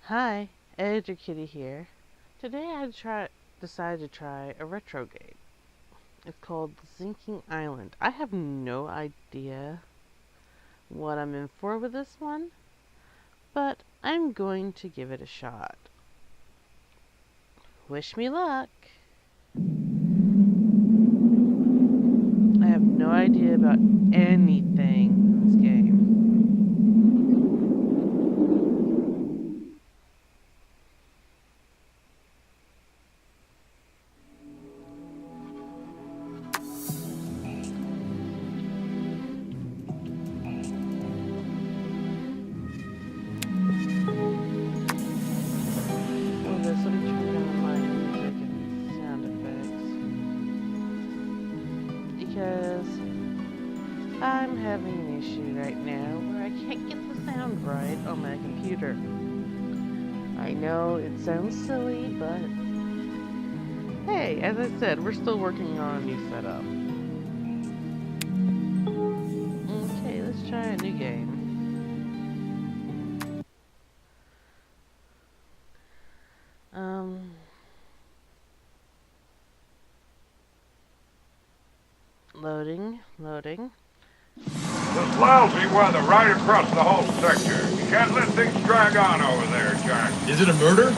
Hi, Editor Kitty here. Today decided to try a retro game. It's called Sinking Island. I have no idea what I'm in for with this one, but I'm going to give it a shot. Wish me luck. I have no idea about anything in this game. Let me turn down my music and sound effects. Because I'm having an issue right now where I can't get the sound right on my computer. I know it sounds silly, but hey, as I said, we're still working on a new setup. Okay, let's try a new game. Loading. This lousy weather right across the whole sector. You can't let things drag on over there, Jack. Is it a murder?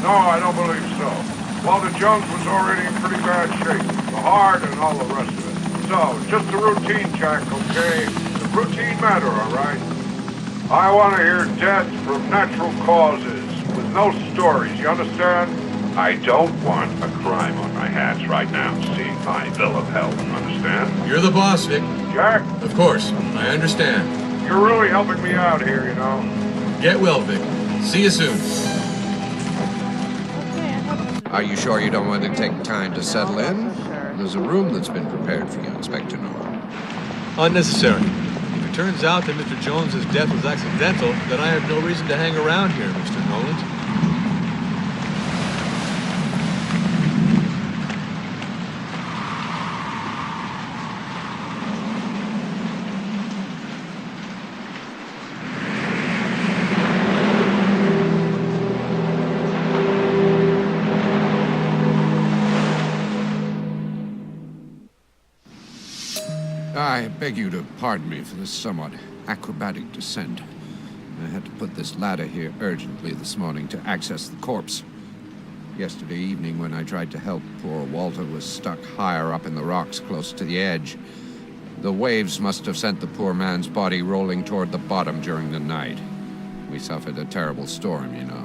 No, I don't believe so. Walter Jones was already in pretty bad shape. The heart and all the rest of it. So, just a routine, Jack, okay? It's a routine matter, all right? I want to hear death from natural causes, with no stories, you understand? I don't want a crime on my hands right now, seeing my bill of health, understand? You're the boss, Vic. Jack? Of course, I understand. You're really helping me out here, you know? Get well, Vic. See you soon. Are you sure you don't want to take time to settle in? There's a room that's been prepared for you, Inspector Norm. Unnecessary. If it turns out that Mr. Jones's death was accidental, then I have no reason to hang around here, Mr. Nolan. I beg you to pardon me for this somewhat acrobatic descent. I had to put this ladder here urgently this morning to access the corpse. Yesterday evening, when I tried to help, poor Walter was stuck higher up in the rocks close to the edge. The waves must have sent the poor man's body rolling toward the bottom during the night. We suffered a terrible storm, you know.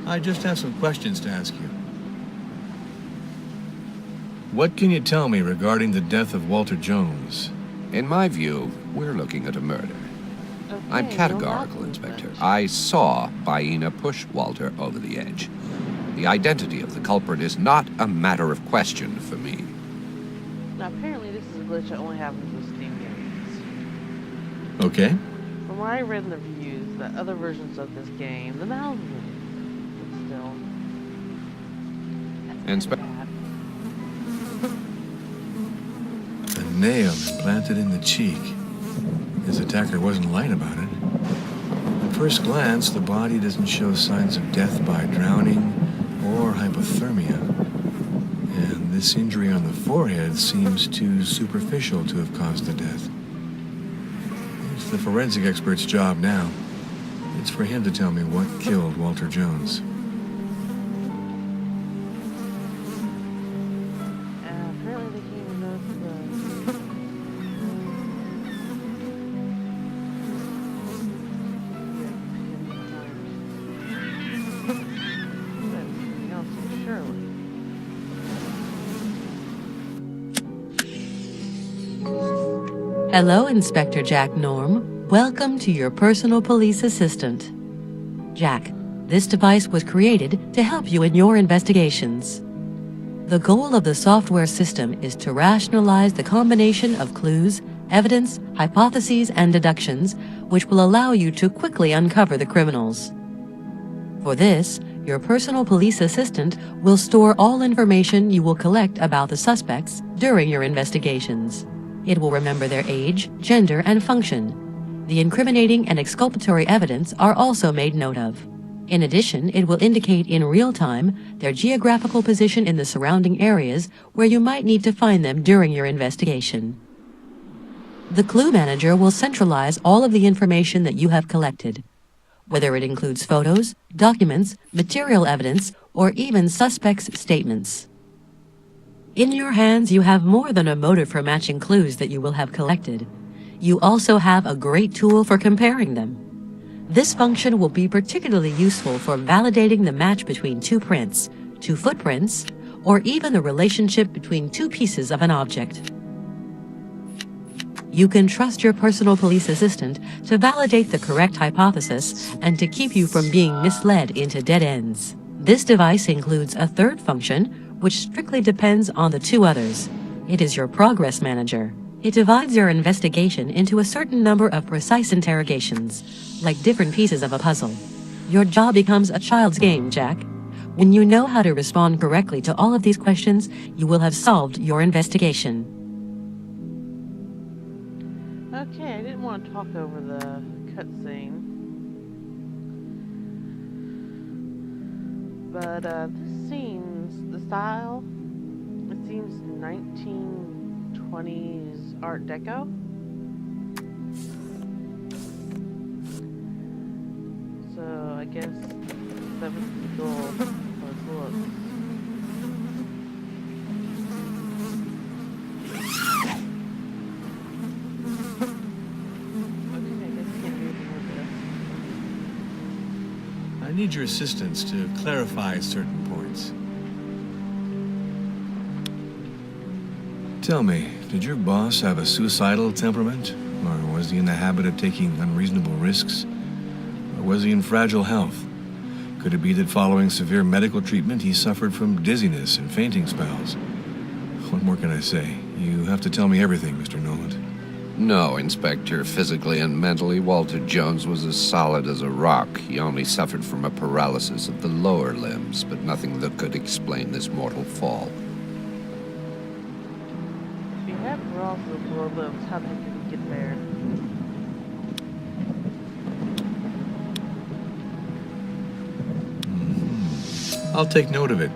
I just have some questions to ask you. What can you tell me regarding the death of Walter Jones? In my view, we're looking at a murder. Okay, I'm categorical, Inspector. I saw Baena push Walter over the edge. The identity of the culprit is not a matter of question for me. Now, apparently this is a glitch that only happens with Steam games. Okay. From what I read in the reviews, that other versions of this game, the mouths but still. Inspector. A nail implanted in the cheek. His attacker wasn't light about it. At first glance, the body doesn't show signs of death by drowning or hypothermia. And this injury on the forehead seems too superficial to have caused the death. It's the forensic expert's job now. It's for him to tell me what killed Walter Jones. Apparently they came with Hello, Inspector Jack Norm. Welcome to your personal police assistant. Jack, this device was created to help you in your investigations. The goal of the software system is to rationalize the combination of clues, evidence, hypotheses, and deductions, which will allow you to quickly uncover the criminals. For this, your personal police assistant will store all information you will collect about the suspects during your investigations. It will remember their age, gender, and function. The incriminating and exculpatory evidence are also made note of. In addition, it will indicate in real time their geographical position in the surrounding areas where you might need to find them during your investigation. The Clue Manager will centralize all of the information that you have collected, whether it includes photos, documents, material evidence, or even suspects' statements. In your hands, you have more than a motive for matching clues that you will have collected. You also have a great tool for comparing them. This function will be particularly useful for validating the match between two prints, two footprints, or even the relationship between two pieces of an object. You can trust your personal police assistant to validate the correct hypothesis and to keep you from being misled into dead ends. This device includes a third function, which strictly depends on the two others. It is your Progress Manager. It divides your investigation into a certain number of precise interrogations, like different pieces of a puzzle. Your job becomes a child's game, Jack. When you know how to respond correctly to all of these questions, you will have solved your investigation. Okay, I didn't want to talk over the cutscene. But this seems, the style, it seems 1920s Art Deco. So I guess that was the goal. Let's look. I need your assistance to clarify certain points. Tell me, did your boss have a suicidal temperament? Or was he in the habit of taking unreasonable risks? Or was he in fragile health? Could it be that following severe medical treatment, he suffered from dizziness and fainting spells? What more can I say? You have to tell me everything, Mr. Noland. No, Inspector. Physically and mentally, Walter Jones was as solid as a rock. He only suffered from a paralysis of the lower limbs, but nothing that could explain this mortal fall. If you have paralysis of the lower limbs, how the heck did he get there? I'll take note of it.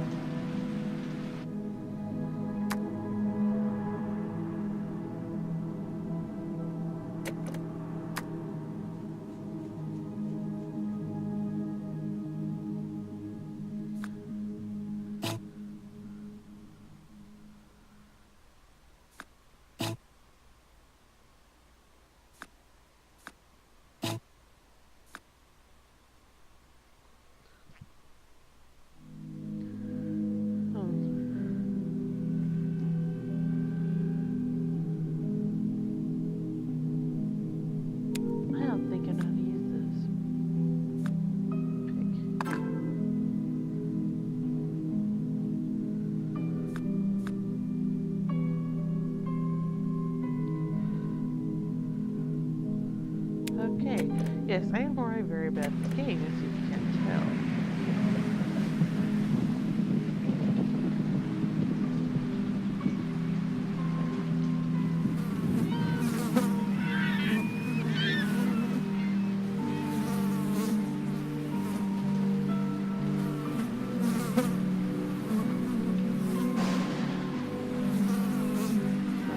I don't think I know how to use this. Pick. Okay, yes, I am already very bad at this game, as you can tell.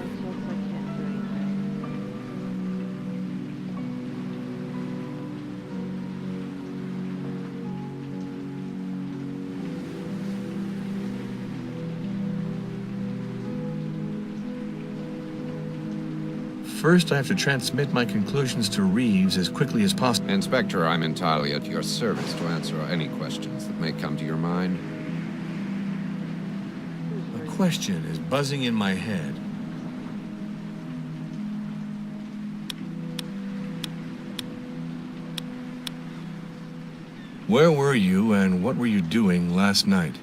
I can't do anything. First, I have to transmit my conclusions to Reeves as quickly as possible. Inspector, I'm entirely at your service to answer any questions that may come to your mind. A question is buzzing in my head. Where were you and what were you doing last night?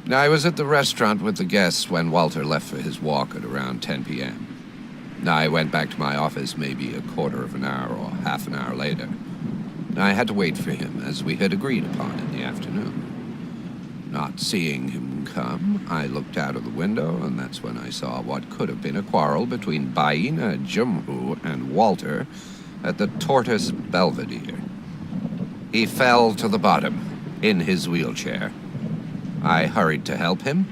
I was at the restaurant with the guests when Walter left for his walk at around 10 p.m. I went back to my office maybe a quarter of an hour or half an hour later. I had to wait for him, as we had agreed upon in the afternoon. Not seeing him come, I looked out of the window, and that's when I saw what could have been a quarrel between Baina Jumhu and Walter at the Tortoise Belvedere. He fell to the bottom, in his wheelchair. I hurried to help him,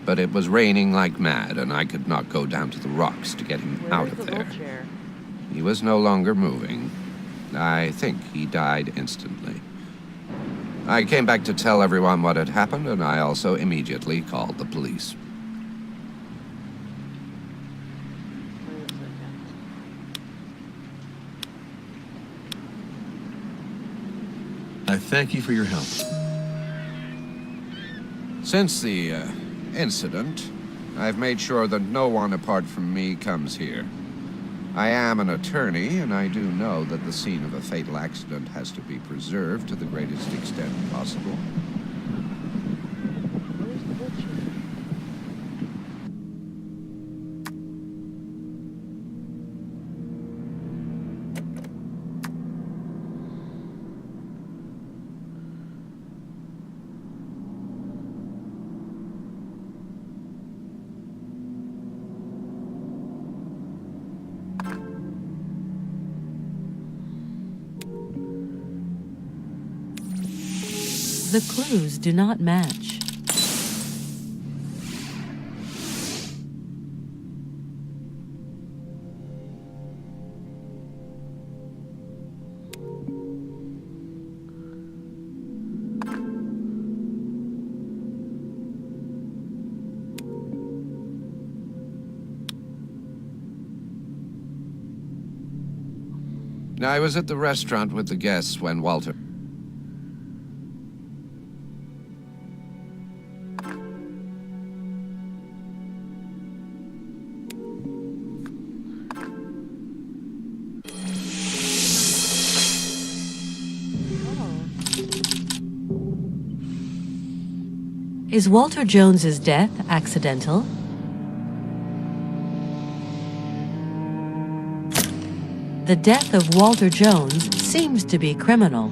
but it was raining like mad, and I could not go down to the rocks to get him out of there. Wheelchair? He was no longer moving. I think he died instantly. I came back to tell everyone what had happened, and I also immediately called the police. Wait a second. I thank you for your help. Since the incident, I've made sure that no one apart from me comes here. I am an attorney, and I do know that the scene of a fatal accident has to be preserved to the greatest extent possible. Where's the wheelchair? The clues do not match. I was at the restaurant with the guests when Walter... Is Walter Jones's death accidental? The death of Walter Jones seems to be criminal.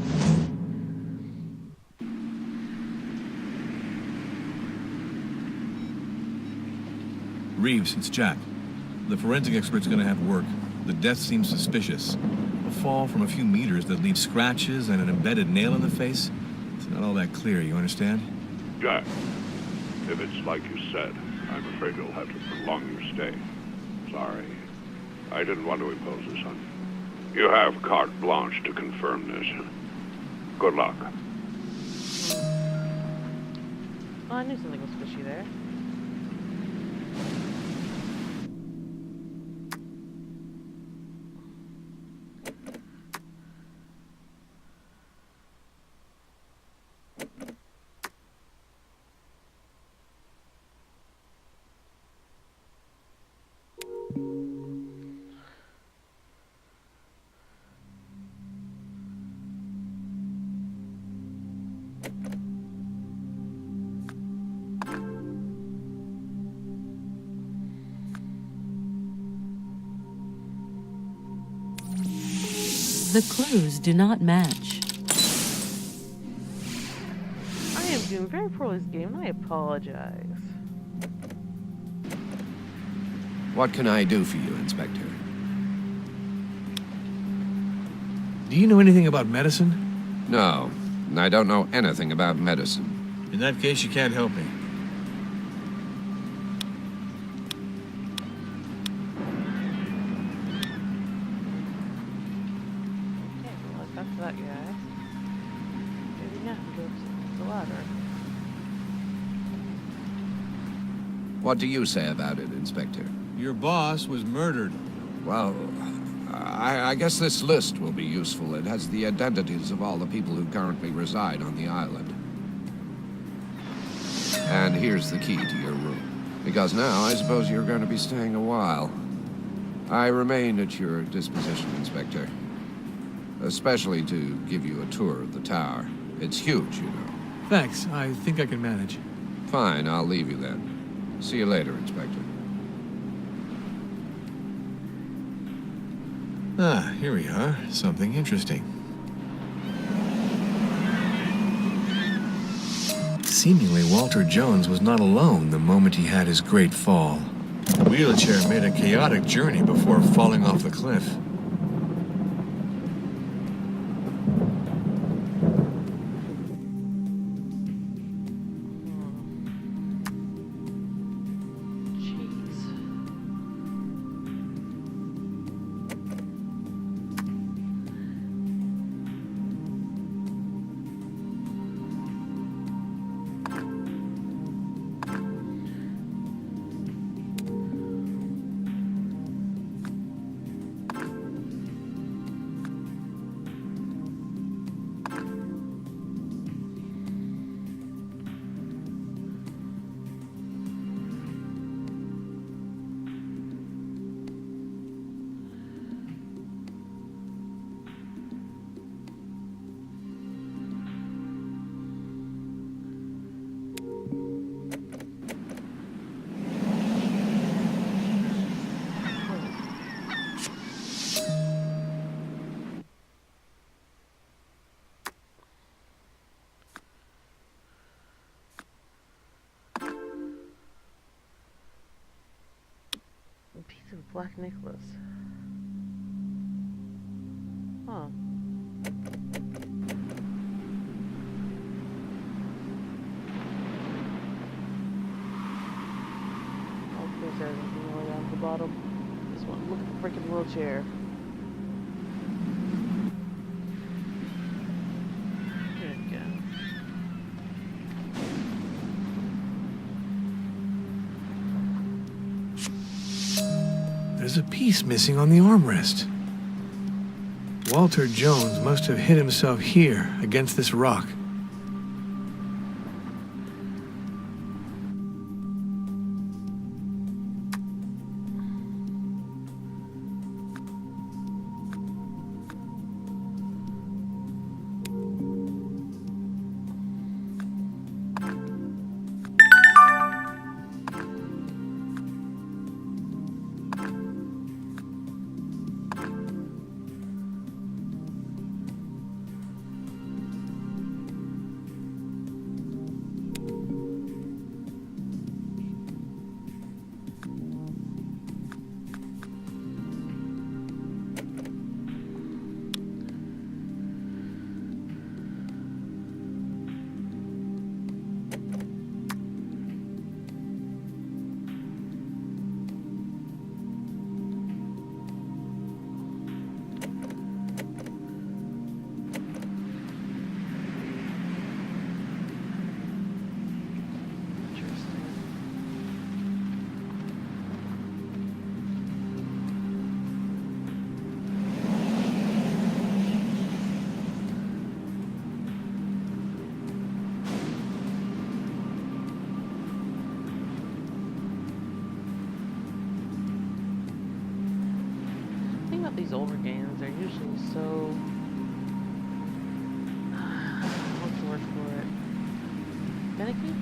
Reeves, it's Jack. The forensic expert's gonna have work. The death seems suspicious. A fall from a few meters that leaves scratches and an embedded nail in the face. It's not all that clear, you understand? Jack, if it's like you said, I'm afraid you'll have to prolong your stay. Sorry. I didn't want to impose this on you. You have carte blanche to confirm this. Good luck. Oh, I knew something was fishy there. The clues do not match. I am doing very poorly this game, and I apologize. What can I do for you, Inspector? Do you know anything about medicine? No, I don't know anything about medicine. In that case, you can't help me. Okay, well, I talked to that guy. Maybe now he goes to the ladder. What do you say about it, Inspector? Your boss was murdered. Well, I guess this list will be useful. It has the identities of all the people who currently reside on the island. And here's the key to your room. Because now I suppose you're going to be staying a while. I remain at your disposition, Inspector. Especially to give you a tour of the tower. It's huge, you know. Thanks. I think I can manage. Fine, I'll leave you then. See you later, Inspector. Ah, here we are. Something interesting. Seemingly, Walter Jones was not alone the moment he had his great fall. The wheelchair made a chaotic journey before falling off the cliff. Jeez. A piece of Black Nicholas. Huh. Okay, so anything all the way down to the bottom. This one, look at the freaking wheelchair. There we go. There's a piece missing on the armrest. Walter Jones must have hit himself here against this rock. These older games, they're usually so what's the word for it? Finicky?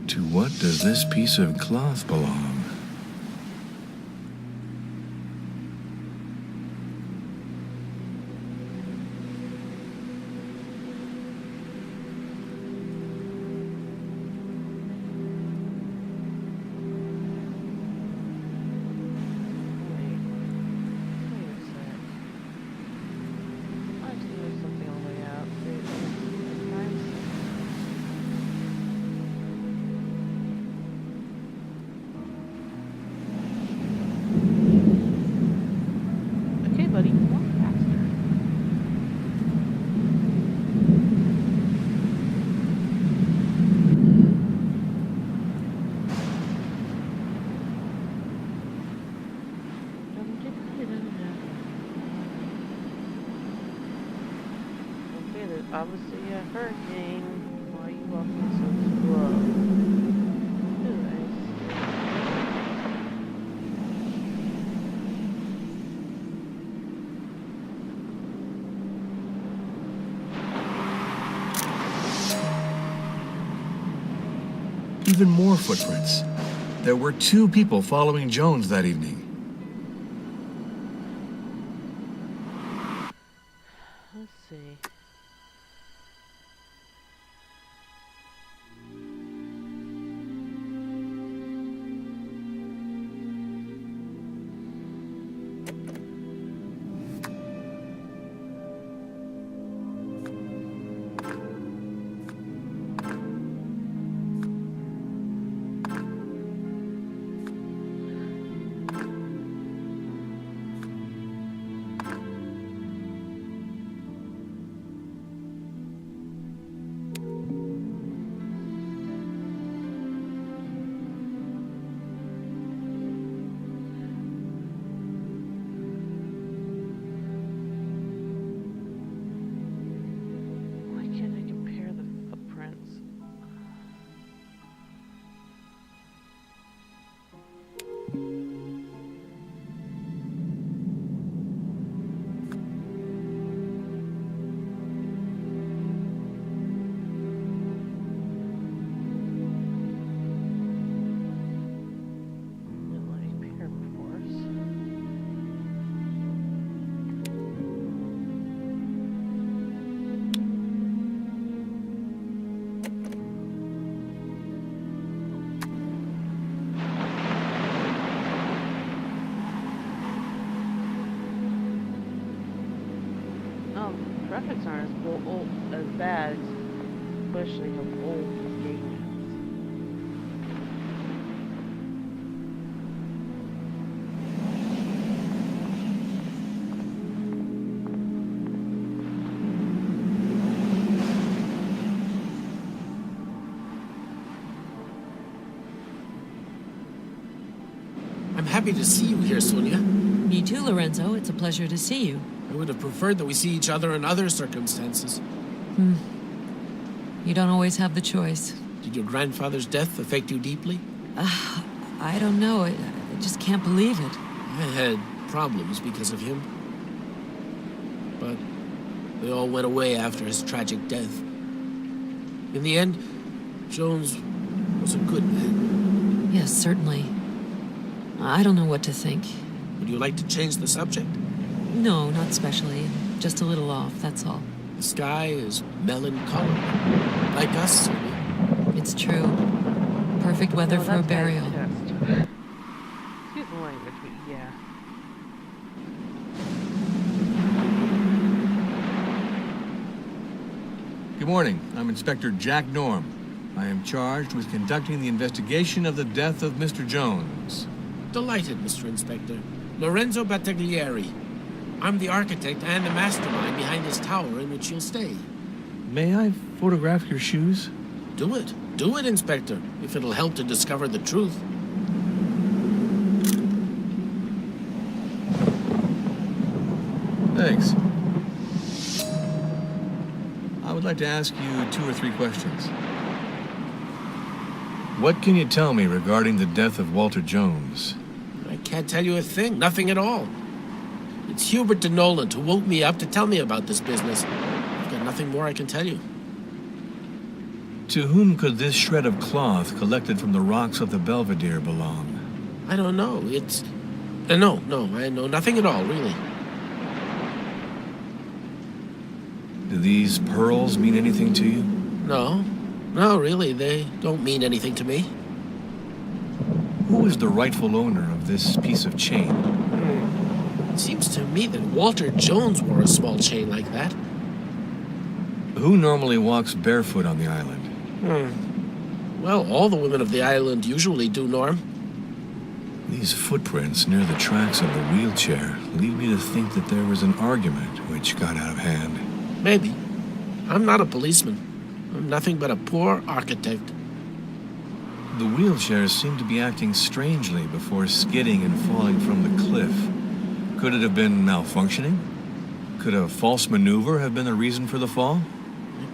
To what does this piece of cloth belong? there's obviously a hurricane. Why are you walking so slow? Ooh, Even more footprints. There were 2 people following Jones that evening. let's see. Why can't I compare the footprints? Let me compare, of course. Graphics aren't as bad, especially how old this game is. I'm happy to see you here, Sonia. Me too, Lorenzo. It's a pleasure to see you. I would have preferred that we see each other in other circumstances. You don't always have the choice. Did your grandfather's death affect you deeply? I don't know. I just can't believe it. I had problems because of him. But they all went away after his tragic death. In the end, Jones was a good man. Yes, certainly. I don't know what to think. Would you like to change the subject? No, not especially. Just a little off, that's all. The sky is melancholic. Like us, Sonia. It's true. Perfect weather for a That's burial. fantastic. Excuse the language, but yeah. Good morning. I'm Inspector Jack Norm. I am charged with conducting the investigation of the death of Mr. Jones. Delighted, Mr. Inspector. Lorenzo Battaglieri. I'm the architect and the mastermind behind this tower in which you'll stay. May I photograph your shoes? Do it. Do it, Inspector, if it'll help to discover the truth. Thanks. I would like to ask you 2 or 3 questions. What can you tell me regarding the death of Walter Jones? I can't tell you a thing, nothing at all. It's Hubert de Noland who woke me up to tell me about this business. I've got nothing more I can tell you. To whom could this shred of cloth collected from the rocks of the Belvedere belong? I don't know. It's... no, I know nothing at all, really. Do these pearls mean anything to you? No, really, they don't mean anything to me. Who is the rightful owner of this piece of chain? It seems to me that Walter Jones wore a small chain like that. Who normally walks barefoot on the island? Well, all the women of the island usually do, Norm. These footprints near the tracks of the wheelchair lead me to think that there was an argument which got out of hand. Maybe. I'm not a policeman. I'm nothing but a poor architect. The wheelchairs seem to be acting strangely before skidding and falling from the cliff. Could it have been malfunctioning? Could a false maneuver have been the reason for the fall?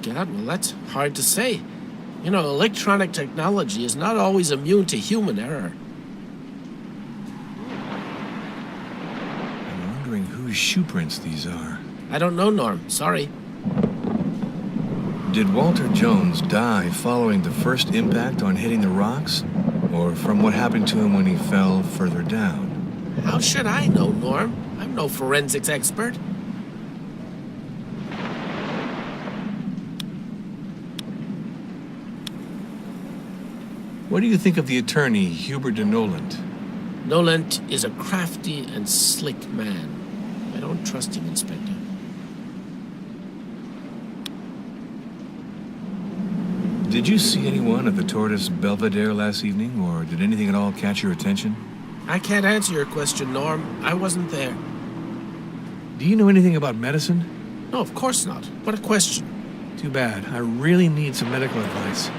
God, well, that's hard to say. You know, electronic technology is not always immune to human error. I'm wondering whose shoe prints these are. I don't know, Norm. Sorry. Did Walter Jones die following the first impact on hitting the rocks? Or from what happened to him when he fell further down? How should I know, Norm? I'm no forensics expert. What do you think of the attorney, Hubert de Nolent? Nolent is a crafty and slick man. I don't trust him, Inspector. Did you see anyone at the Tortoise Belvedere last evening, or did anything at all catch your attention? I can't answer your question, Norm. I wasn't there. Do you know anything about medicine? No, of course not. What a question. Too bad. I really need some medical advice.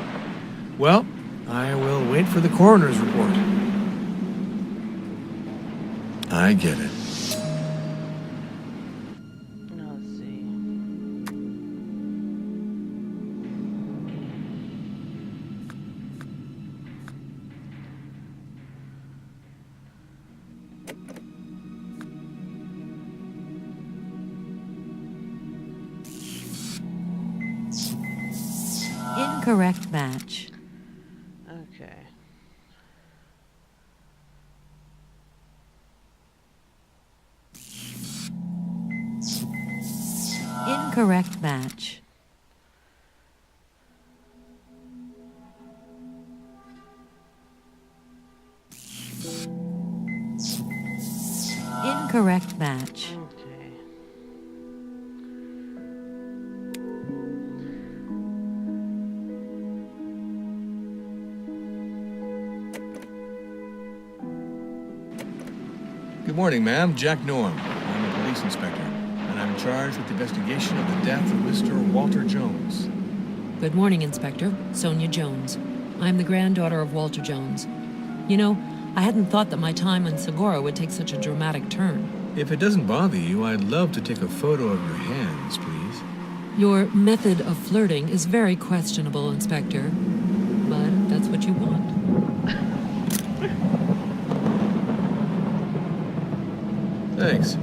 Well, I will wait for the coroner's report. I get it. Now let's see. Incorrect match. Okay. Incorrect match. Incorrect match. Okay. Good morning, ma'am. Jack Norm. I'm a police inspector, and I'm charged with the investigation of the death of Mr. Walter Jones. Good morning, Inspector. Sonia Jones. I'm the granddaughter of Walter Jones. You know, I hadn't thought that my time in Segura would take such a dramatic turn. If it doesn't bother you, I'd love to take a photo of your hands, please. Your method of flirting is very questionable, Inspector. But that's what you want. Thanks.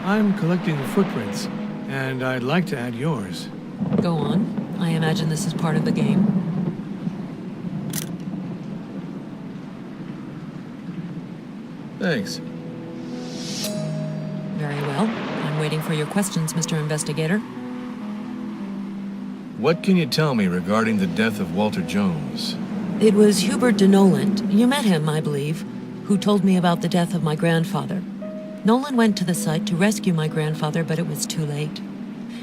I'm collecting footprints, and I'd like to add yours. Go on. I imagine this is part of the game. Thanks. Very well. I'm waiting for your questions, Mr. Investigator. What can you tell me regarding the death of Walter Jones? It was Hubert de Nolent. You met him, I believe, who told me about the death of my grandfather. Nolan went to the site to rescue my grandfather, but it was too late.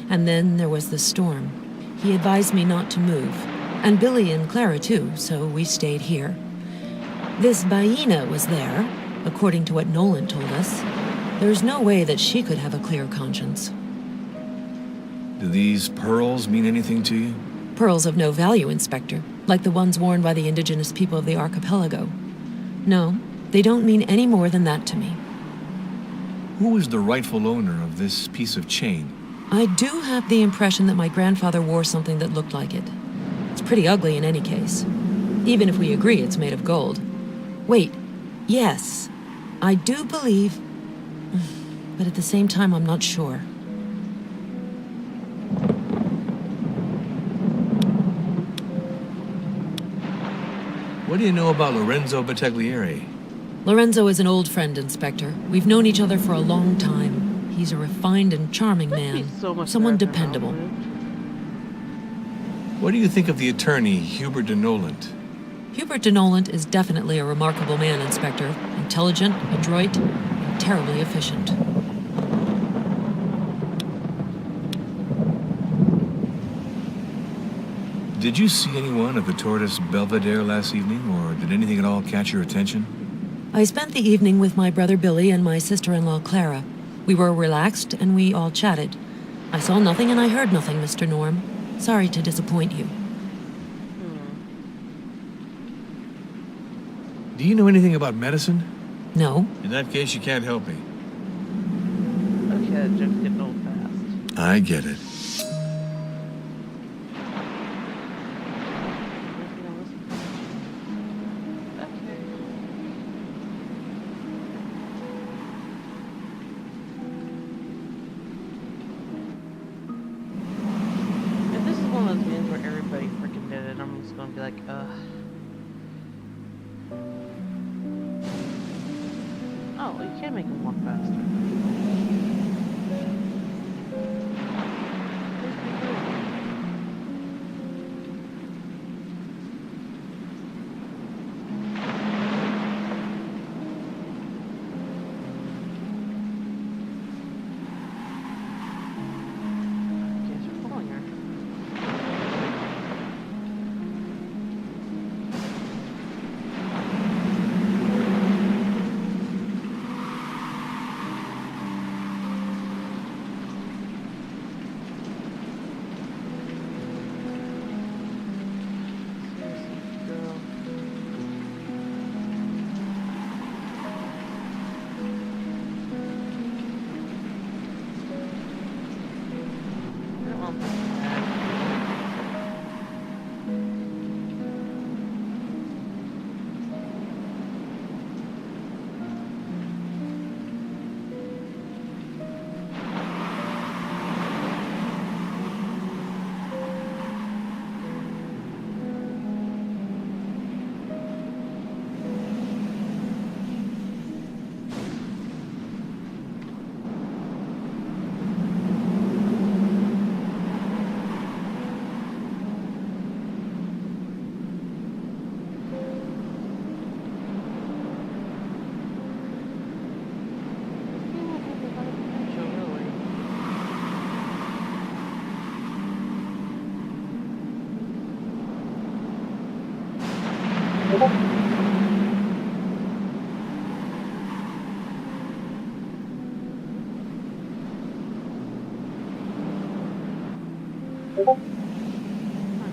And then there was the storm. He advised me not to move. And Billy and Clara, too, so we stayed here. This Baina was there, according to what Nolan told us. There's no way that she could have a clear conscience. Do these pearls mean anything to you? Pearls of no value, Inspector, like the ones worn by the indigenous people of the archipelago. No, they don't mean any more than that to me. Who is the rightful owner of this piece of chain? I do have the impression that my grandfather wore something that looked like it. It's pretty ugly in any case. Even if we agree it's made of gold. Wait, yes, I do believe... But at the same time, I'm not sure. What do you know about Lorenzo Battaglieri? Lorenzo is an old friend, Inspector. We've known each other for a long time. He's a refined and charming man. He's so much Someone better than dependable. Albert. What do you think of the attorney, Hubert de Nolent? Hubert de Nolent is definitely a remarkable man, Inspector. Intelligent, adroit, and terribly efficient. Did you see anyone at the Tortoise Belvedere last evening, or did anything at all catch your attention? I spent the evening with my brother Billy and my sister-in-law Clara. We were relaxed and we all chatted. I saw nothing and I heard nothing, Mr. Norm. Sorry to disappoint you. Do you know anything about medicine? No. In that case, you can't help me. Okay, that joke's getting old fast. I get it. Okay. If this is one of those games where everybody freaking did it, I'm just gonna be like, ugh. Oh, you can't make him walk faster. Guess we're following her. Seriously, girl. I don't want that.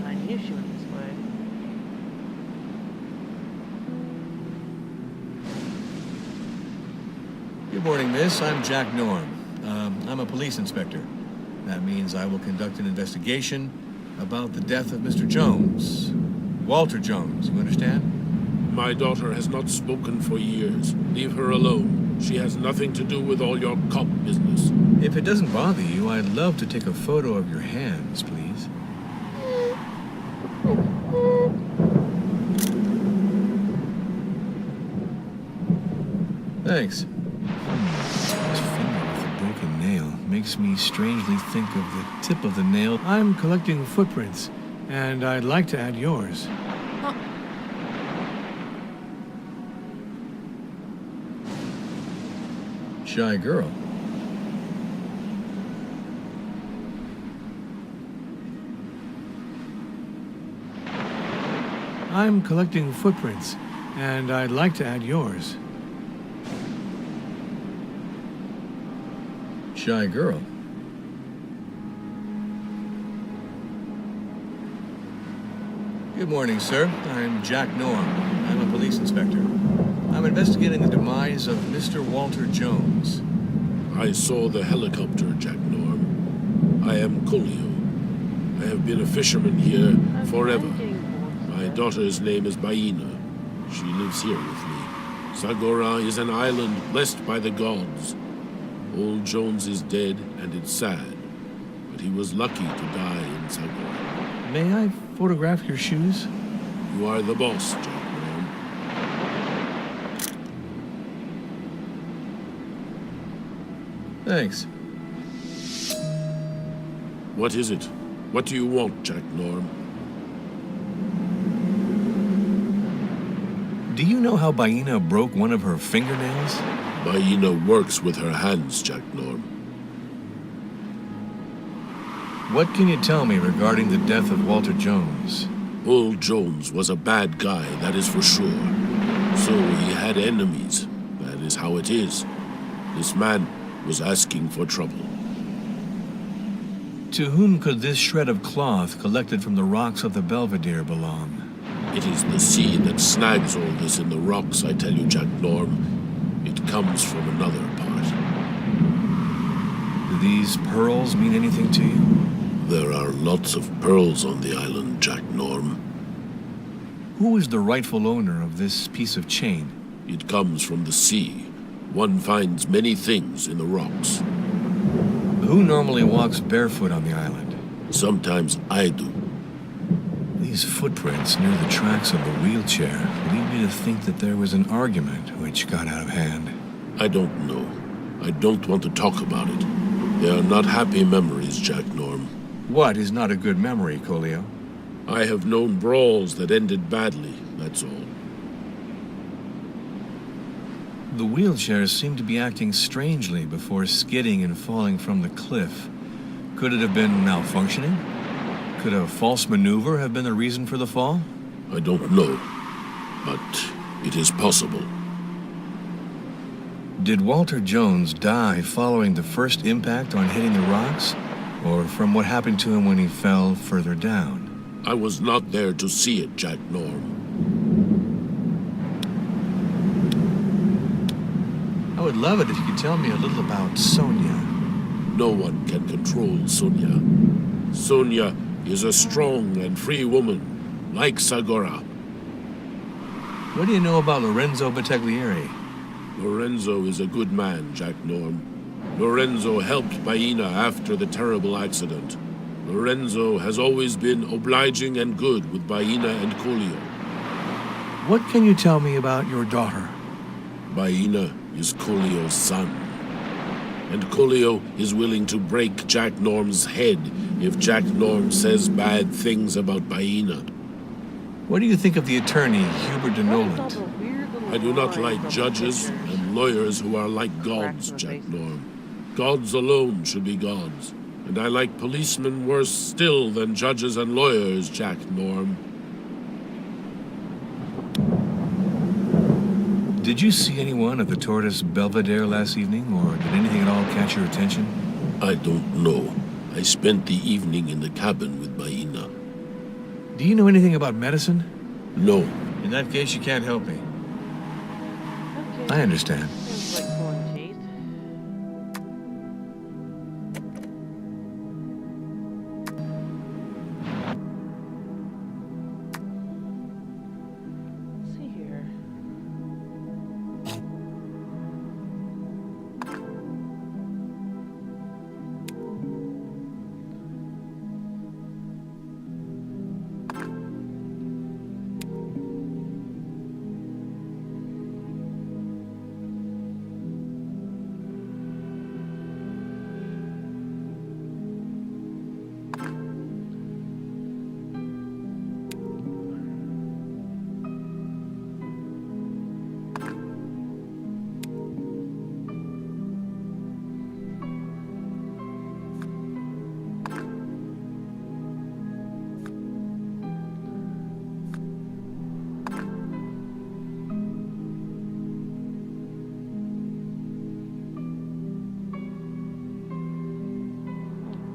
I knew she went this way. Good morning, miss. I'm Jack Norm. I'm a police inspector. That means I will conduct an investigation about the death of Mr. Jones. Walter Jones, you understand? My daughter has not spoken for years. Leave her alone. She has nothing to do with all your cop business. If it doesn't bother you, I'd love to take a photo of your hands, please. Thanks. This finger with a broken nail makes me strangely think of the tip of the nail. I'm collecting footprints, and I'd like to add yours. Shy girl. I'm collecting footprints, and I'd like to add yours. Shy girl. Good morning, sir. I'm Jack Norm. I'm a police inspector. I'm investigating the demise of Mr. Walter Jones. I saw the helicopter, Jack Norm. I am Colio. I have been a fisherman here forever. My daughter's name is Baina. She lives here with me. Sagora is an island blessed by the gods. Old Jones is dead, and it's sad. But he was lucky to die in Sagora. May I photograph your shoes? You are the boss, Jack Norm. Thanks. What is it? What do you want, Jack Norm? Do you know how Baina broke one of her fingernails? Baina works with her hands, Jack Norm. What can you tell me regarding the death of Walter Jones? Old Jones was a bad guy, that is for sure. So he had enemies. That is how it is. This man was asking for trouble. To whom could this shred of cloth collected from the rocks of the Belvedere belong? It is the sea that snags all this in the rocks, I tell you, Jack Norm. It comes from another part. Do these pearls mean anything to you? There are lots of pearls on the island, Jack Norm. Who is the rightful owner of this piece of chain? It comes from the sea. One finds many things in the rocks. Who normally walks barefoot on the island? Sometimes I do. These footprints near the tracks of the wheelchair lead me to think that there was an argument which got out of hand. I don't know. I don't want to talk about it. They are not happy memories, Jack Norm. What is not a good memory, Colio? I have known brawls that ended badly, that's all. The wheelchairs seem to be acting strangely before skidding and falling from the cliff. Could it have been malfunctioning? Could a false maneuver have been the reason for the fall? I don't know, but it is possible. Did Walter Jones die following the first impact on hitting the rocks, or from what happened to him when he fell further down? I was not there to see it, Jack Norm. I would love it if you could tell me a little about Sonia. No one can control Sonia. Sonia is a strong and free woman, like Sagora. What do you know about Lorenzo Battaglieri? Lorenzo is a good man, Jack Norm. Lorenzo helped Baina after the terrible accident. Lorenzo has always been obliging and good with Baina and Colio. What can you tell me about your daughter? Baina is Colio's son. And Colio is willing to break Jack Norm's head if Jack Norm says bad things about Baina. What do you think of the attorney, Hubert de Noland? I do not like judges and lawyers who are like gods, Jack Norm. Gods alone should be gods. And I like policemen worse still than judges and lawyers, Jack Norm. Did you see anyone at the Tortoise Belvedere last evening, or did anything at all catch your attention? I don't know. I spent the evening in the cabin with Baina. Do you know anything about medicine? No. In that case, you can't help me. Okay. I understand. Sounds like pulling teeth. Let's see here.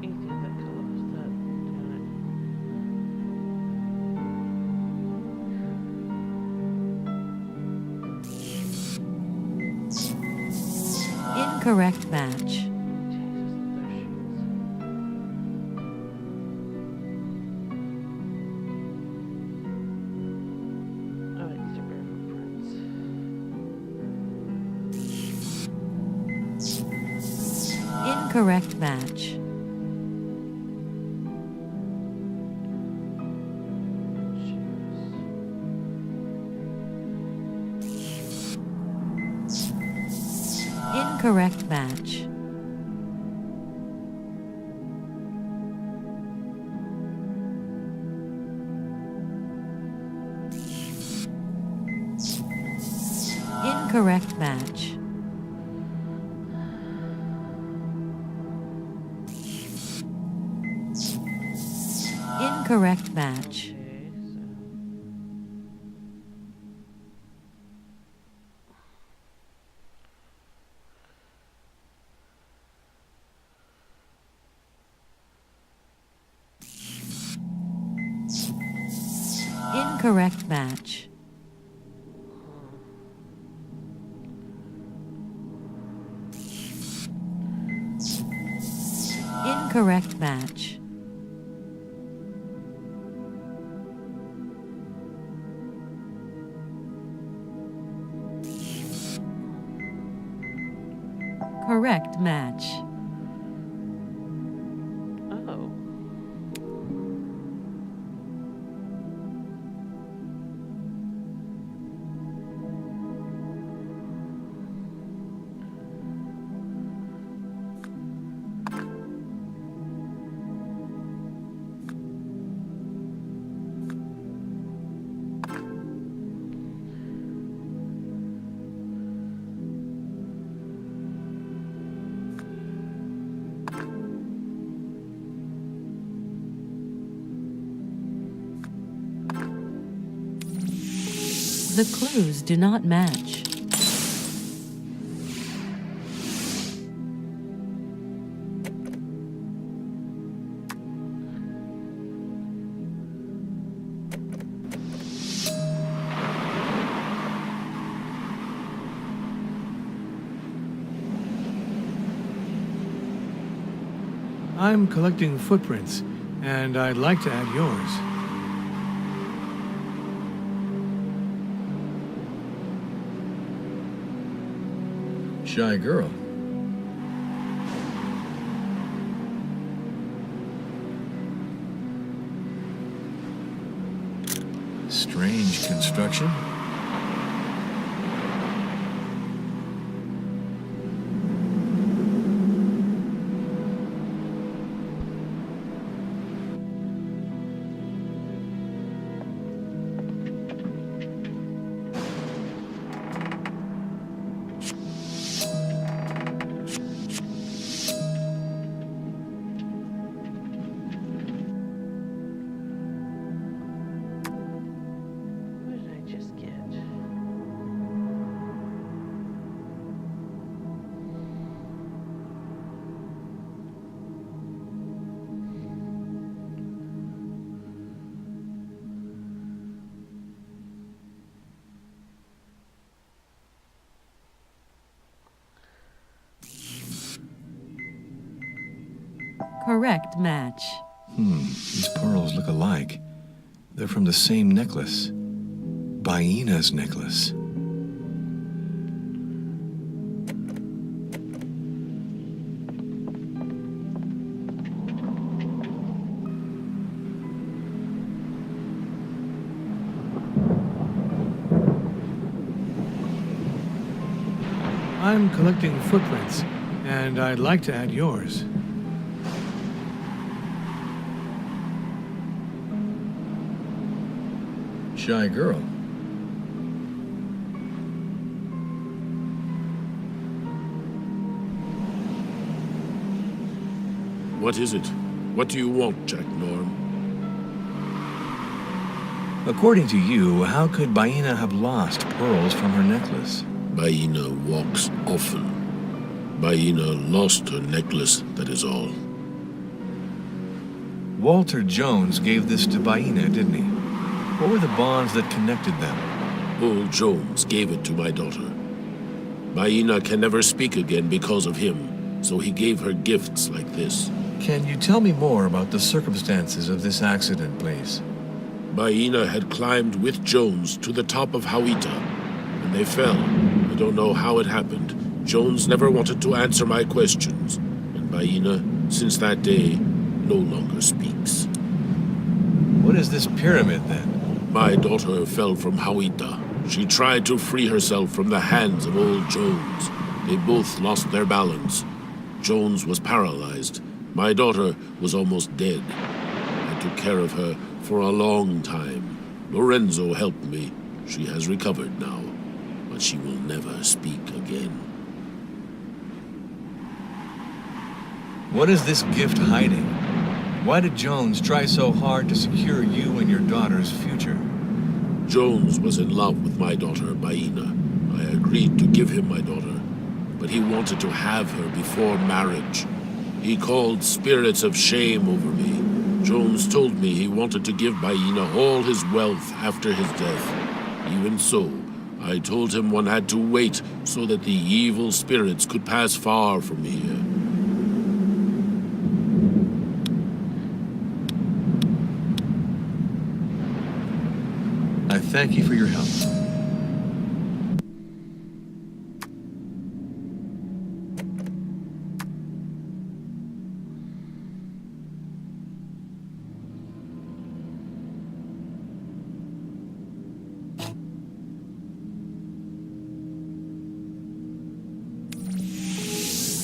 Anything that colors that. Damn Incorrect match. it. Jesus, those shoes. Oh, these are barefoot prints. Incorrect match. Incorrect match. Incorrect match. Incorrect match. Okay, so. Incorrect match. Incorrect match. Correct match. Oh. The clues do not match. I'm collecting footprints, and I'd like to add yours. Shy girl. Strange construction. What did I just get? Correct match. These pearls look alike. They're from the same necklace. Baina's necklace. I'm collecting footprints, and I'd like to add yours. Shy girl. What is it? What do you want, Jack Norm? According to you, how could Baina have lost pearls from her necklace? Baina walks often. Baina lost her necklace, that is all. Walter Jones gave this to Baina, didn't he? What were the bonds that connected them? Old Jones gave it to my daughter. Baina can never speak again because of him, so he gave her gifts like this. Can you tell me more about the circumstances of this accident, please? Baina had climbed with Jones to the top of Hawita, and they fell. I don't know how it happened. Jones never wanted to answer my questions, and Baina, since that day, no longer speaks. What is this pyramid, then? My daughter fell from Hawita. She tried to free herself from the hands of old Jones. They both lost their balance. Jones was paralyzed. My daughter was almost dead. I took care of her for a long time. Lorenzo helped me. She has recovered now, but she will never speak again. What is this gift hiding? Why did Jones try so hard to secure you and your daughter's future? Jones was in love with my daughter, Baina. I agreed to give him my daughter, but he wanted to have her before marriage. He called spirits of shame over me. Jones told me he wanted to give Baina all his wealth after his death. Even so, I told him one had to wait so that the evil spirits could pass far from here. I thank you for your help.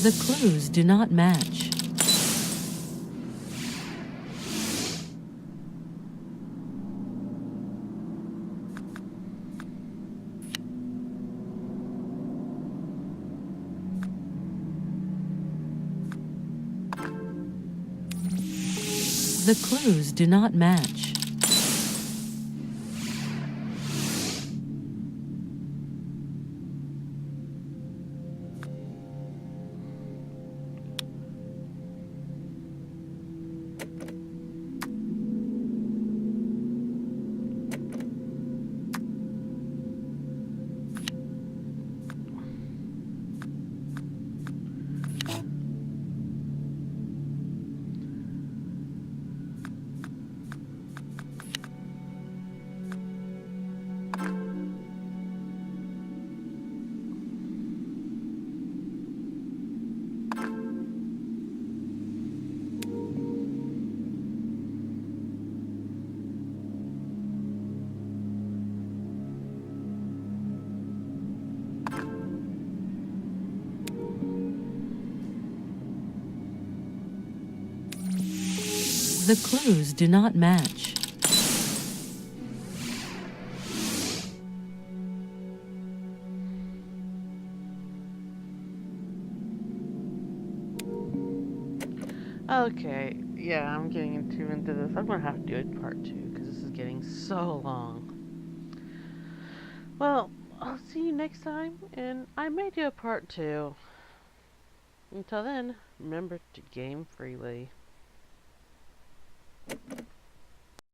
The clues do not match. The clues do not match. The clues do not match. Okay, yeah, I'm getting into this. I'm gonna have to do it part 2 because this is getting so long. Well, I'll see you next time, and I may do a part 2. Until then, remember to game freely.